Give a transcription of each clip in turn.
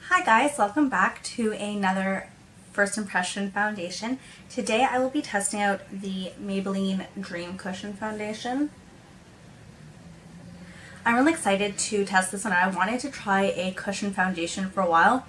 Hi guys, welcome back to another first impression foundation. Today I will be testing out the Maybelline Dream Cushion foundation. I'm really excited to test this one. I wanted to try a cushion foundation for a while,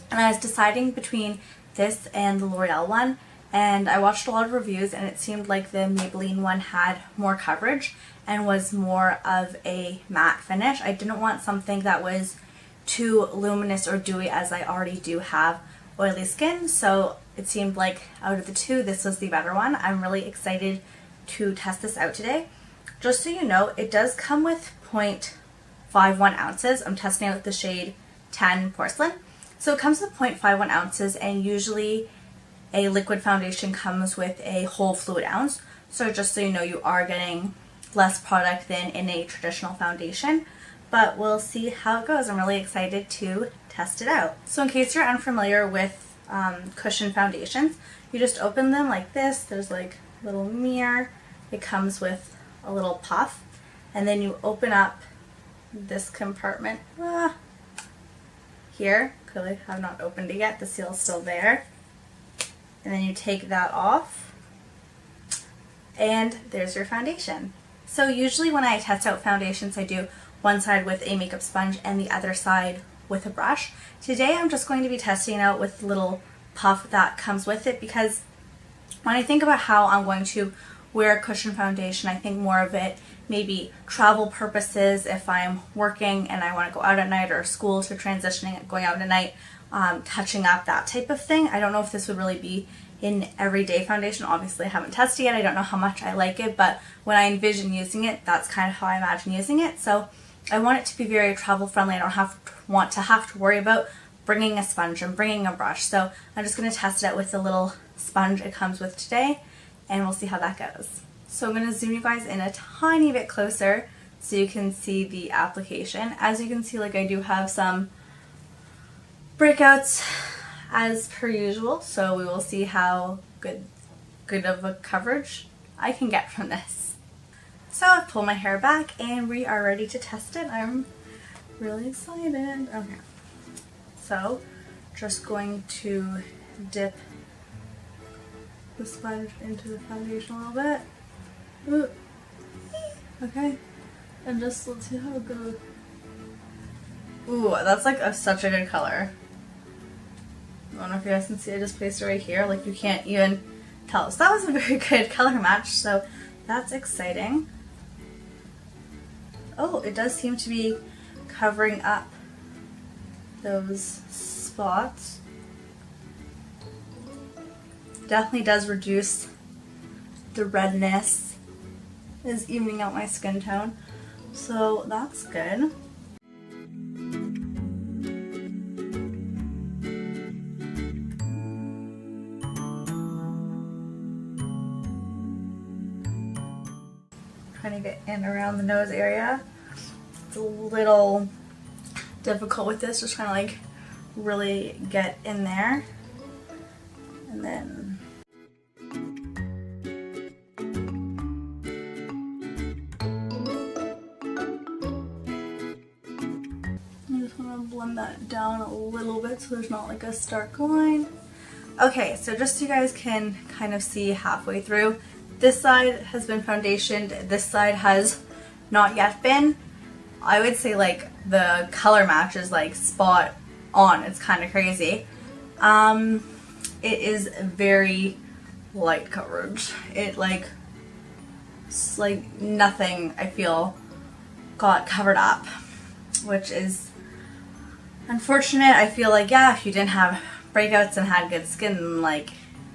and I was deciding between this and the L'Oreal one, and I watched a lot of reviews and it seemed like the Maybelline one had more coverage and was more of a matte finish. I didn't want something that was too luminous or dewy, as I already do have oily skin, so it seemed like out of the two this was the better one. I'm really excited to test this out today. Just so you know, it does come with 0.51 ounces. I'm testing out the shade 10 Porcelain. So it comes with 0.51 ounces, and usually a liquid foundation comes with a whole fluid ounce. So just so you know, you are getting less product than in a traditional foundation. But we'll see how it goes. I'm really excited to test it out. So in case you're unfamiliar with cushion foundations, you just open them like this. There's like a little mirror. It comes with a little puff. And then you open up this compartment here. Clearly have not opened it yet. The seal's still there. And then you take that off. And there's your foundation. So usually when I test out foundations, I do one side with a makeup sponge and the other side with a brush. Today I'm just going to be testing it out with the little puff that comes with it, because when I think about how I'm going to wear a cushion foundation, I think more of it maybe travel purposes, if I'm working and I want to go out at night, or school to transitioning, going out at night, touching up, that type of thing. I don't know if this would really be in everyday foundation. Obviously I haven't tested yet. I don't know how much I like it, but when I envision using it, that's kind of how I imagine using it. So I want it to be very travel friendly. I don't want to have to worry about bringing a sponge and bringing a brush. So I'm just going to test it out with the little sponge it comes with today, and we'll see how that goes. So I'm going to zoom you guys in a tiny bit closer so you can see the application. As you can see, like, I do have some breakouts as per usual, so we will see how good of a coverage I can get from this. So I've pulled my hair back and we are ready to test it. I'm really excited. Okay, so just going to dip the sponge into the foundation a little bit. Ooh. Okay, and just let's see how it goes. Ooh, that's like such a good color. I don't know if you guys can see, I just placed it right here, like you can't even tell. So that was a very good color match, so that's exciting. Oh, it does seem to be covering up those spots. Definitely does reduce the redness, is evening out my skin tone, so that's good. Trying to get in around the nose area. It's a little difficult with this, just trying to like really get in there. And then I just want to blend that down a little bit so there's not like a stark line. Okay, so just so you guys can kind of see halfway through, this side has been foundationed, this side has not yet been. I would say like the color match is like spot on. It's kind of crazy. It is very light coverage. It's like nothing, I feel, got covered up, which is unfortunate. I feel like, yeah, if you didn't have breakouts and had good skin, like,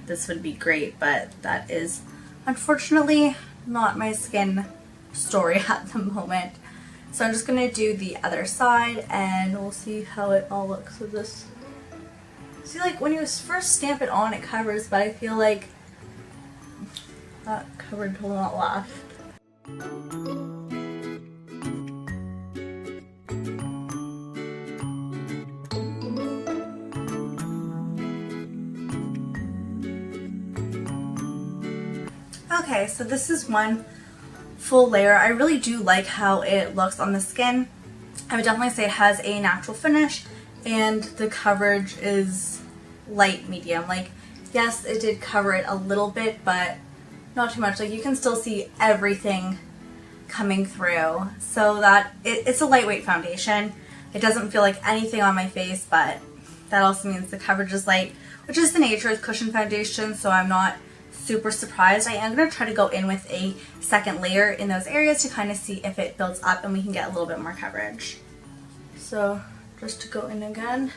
this would be great, but that is unfortunately not my skin story at the moment. So I'm just going to do the other side and we'll see how it all looks with this. See, like when you first stamp it on, it covers, but I feel like that coverage will not last. Okay, so this is one full layer. I really do like how it looks on the skin. I would definitely say it has a natural finish. and the coverage is light medium. Like, yes, it did cover it a little bit, but not too much. Like, you can still see everything coming through. So that it's a lightweight foundation. It doesn't feel like anything on my face, but that also means the coverage is light, which is the nature of cushion foundation, so I'm not super surprised. I am going to try to go in with a second layer in those areas to kind of see if it builds up and we can get a little bit more coverage. So just to go in again.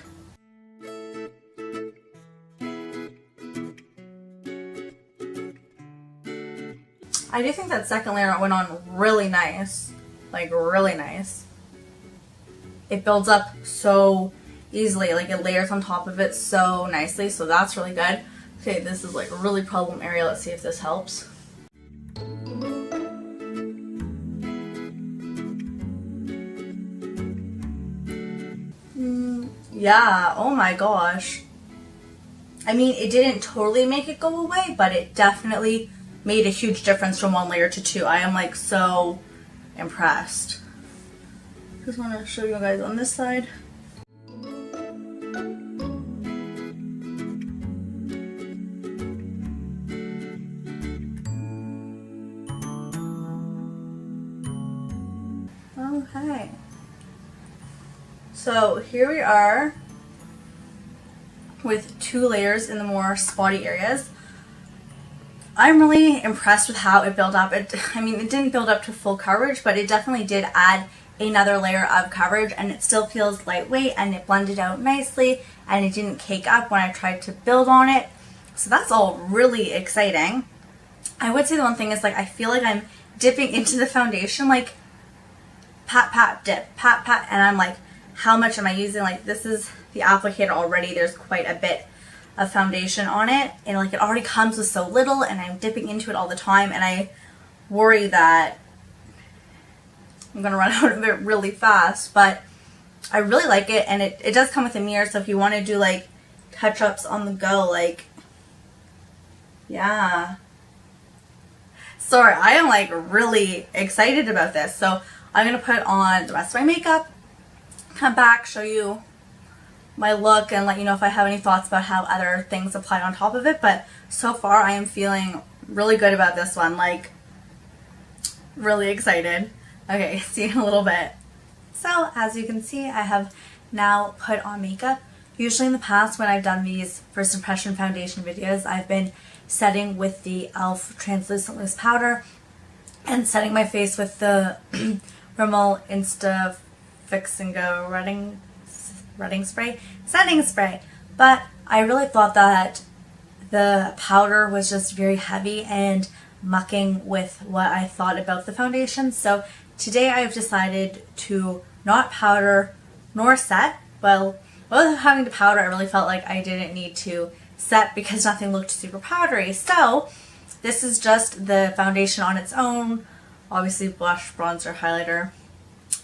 I do think that second layer went on really nice, like really nice. It builds up so easily, like it layers on top of it so nicely, so that's really good. Okay, this is like a really problem area. Let's see if this helps. Yeah, oh my gosh. I mean, it didn't totally make it go away, but it definitely made a huge difference from one layer to two. I am like so impressed. Just want to show you guys on this side. Okay. So here we are with two layers in the more spotty areas. I'm really impressed with how it built up. I mean, it didn't build up to full coverage, but it definitely did add another layer of coverage, and it still feels lightweight and it blended out nicely and it didn't cake up when I tried to build on it. So that's all really exciting. I would say the one thing is, like, I feel like I'm dipping into the foundation, like pat, pat, dip, pat, pat, and I'm like, how much am I using? Like, this is the applicator already. There's quite a bit of foundation on it, and like it already comes with so little, and I'm dipping into it all the time, and I worry that I'm gonna run out of it really fast. But I really like it, and it does come with a mirror, so if you want to do like touch-ups on the go, like, yeah. Sorry, I am like really excited about this. So I'm gonna put on the rest of my makeup, come back, show you my look, and let you know if I have any thoughts about how other things apply on top of it. But so far I am feeling really good about this one, like really excited. Okay, see you in a little bit. So as you can see, I have now put on makeup. Usually in the past when I've done these first impression foundation videos, I've been setting with the e.l.f. translucent loose powder and setting my face with the Rimmel Insta Fix and Go setting spray. But I really thought that the powder was just very heavy and mucking with what I thought about the foundation. So today I've decided to not powder nor set. Well, both having to powder, I really felt like I didn't need to set because nothing looked super powdery. So this is just the foundation on its own. Obviously blush, bronzer, highlighter,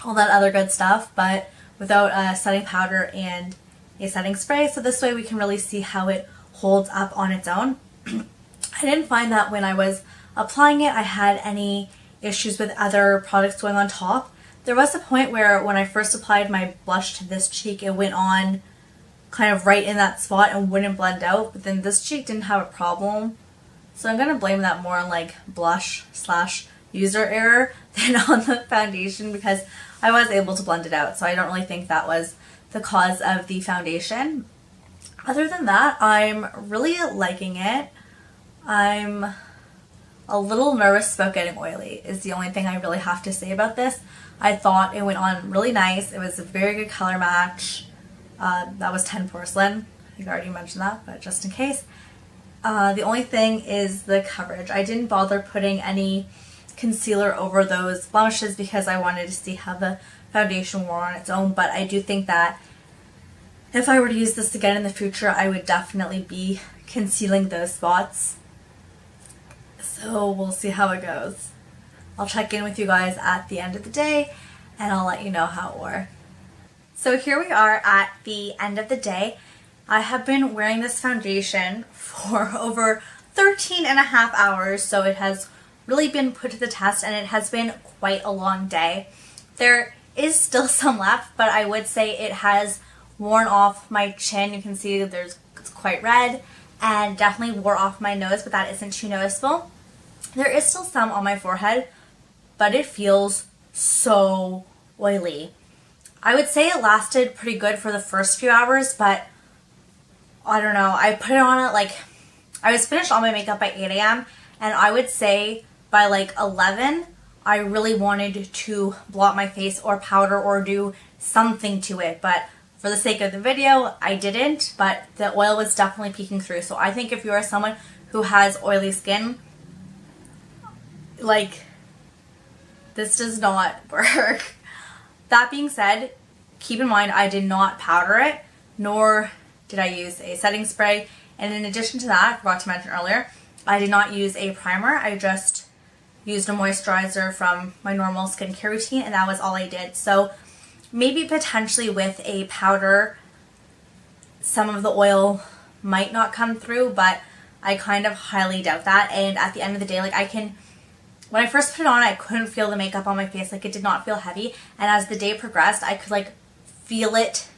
all that other good stuff, but without a setting powder and a setting spray. So this way we can really see how it holds up on its own. I didn't find that when I was applying it I had any issues with other products going on top. There was a point where when I first applied my blush to this cheek, it went on kind of right in that spot and wouldn't blend out, but then this cheek didn't have a problem. So I'm going to blame that more on like blush / user error than on the foundation, because I was able to blend it out. So I don't really think that was the cause of the foundation. Other than that, I'm really liking it. I'm a little nervous about getting oily is the only thing I really have to say about this. I thought it went on really nice. It was a very good color match. That was 10 Porcelain. I think I already mentioned that, but just in case. The only thing is the coverage. I didn't bother putting any concealer over those blemishes because I wanted to see how the foundation wore on its own, but I do think that if I were to use this again in the future, I would definitely be concealing those spots. So we'll see how it goes. I'll check in with you guys at the end of the day and I'll let you know how it wore. So here we are at the end of the day. I have been wearing this foundation for over 13 and a half hours, so it has really been put to the test and it has been quite a long day. There is still some left, but I would say it has worn off my chin. You can see it's quite red, and definitely wore off my nose, but that isn't too noticeable. There is still some on my forehead, but it feels so oily. I would say it lasted pretty good for the first few hours, but I don't know. I put it on at like, I was finished all my makeup by 8 a.m. and I would say by like 11, I really wanted to blot my face or powder or do something to it, but for the sake of the video, I didn't, but the oil was definitely peeking through. So I think if you are someone who has oily skin, like, this does not work. That being said, keep in mind I did not powder it, nor did I use a setting spray. And in addition to that, I forgot to mention earlier, I did not use a primer. I just used a moisturizer from my normal skincare routine, and that was all I did. So maybe potentially with a powder, some of the oil might not come through, but I kind of highly doubt that. And at the end of the day, like, when I first put it on, I couldn't feel the makeup on my face. Like, it did not feel heavy. And as the day progressed, I could like feel it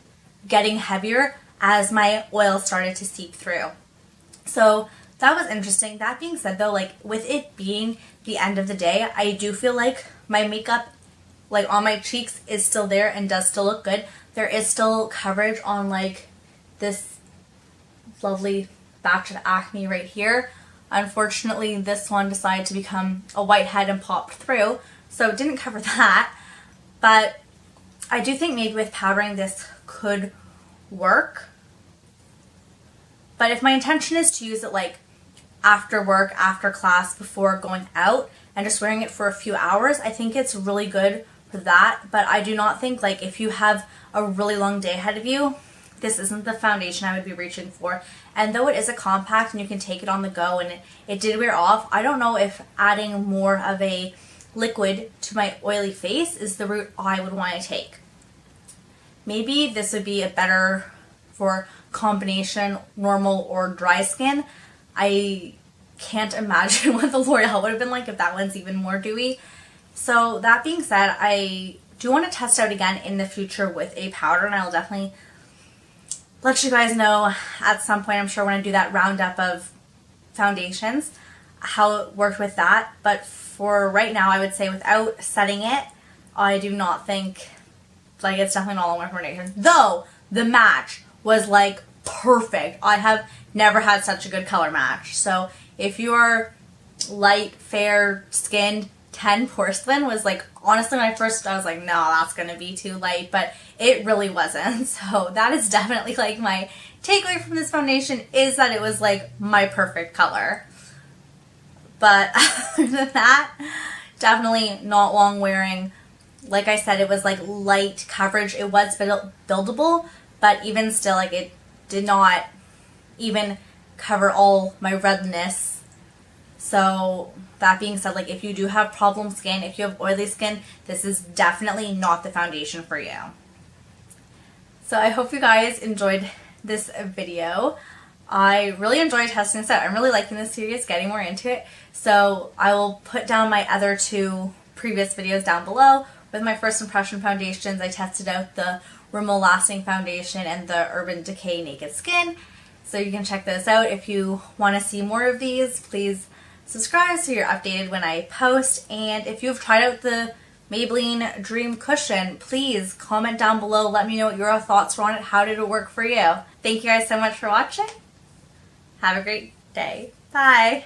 getting heavier as my oil started to seep through. So that was interesting. That being said though, like, with it being the end of the day, I do feel like my makeup, like, on my cheeks is still there and does still look good. There is still coverage on like this lovely batch of acne right here. Unfortunately, this one decided to become a whitehead and popped through, so it didn't cover that. But I do think maybe with powdering this could work. But if my intention is to use it like after work, after class, before going out, and just wearing it for a few hours, I think it's really good for that. But I do not think, like, if you have a really long day ahead of you, this isn't the foundation I would be reaching for. And though it is a compact and you can take it on the go and it did wear off, I don't know if adding more of a liquid to my oily face is the route I would want to take. Maybe this would be a better for combination normal or dry skin. I can't imagine what the L'Oreal would have been like if that one's even more dewy. So that being said, I do want to test out again in the future with a powder, and I'll definitely let you guys know at some point. I'm sure when I do that roundup of foundations, how it worked with that. But for right now, I would say without setting it, I do not think, like, it's definitely not my foundation. Though the match was like perfect. I have never had such a good color match. So if you're light, fair skinned, 10 Porcelain was like, honestly, when I was like, no, that's gonna be too light, but it really wasn't. So that is definitely like my takeaway from this foundation, is that it was like my perfect color. But other than that, definitely not long wearing. Like I said, it was like light coverage. It was buildable, but even still, like, it did not even cover all my redness. So that being said, like, if you do have problem skin, if you have oily skin, this is definitely not the foundation for you. So I hope you guys enjoyed this video. I really enjoyed testing this out. I'm really liking this series, getting more into it. So I will put down my other 2 previous videos down below. With my first impression foundations, I tested out the Rimmel Lasting Foundation and the Urban Decay Naked Skin. So you can check those out. If you want to see more of these, please subscribe so you're updated when I post. And if you've tried out the Maybelline Dream Cushion, please comment down below. Let me know what your thoughts were on it. How did it work for you? Thank you guys so much for watching. Have a great day. Bye.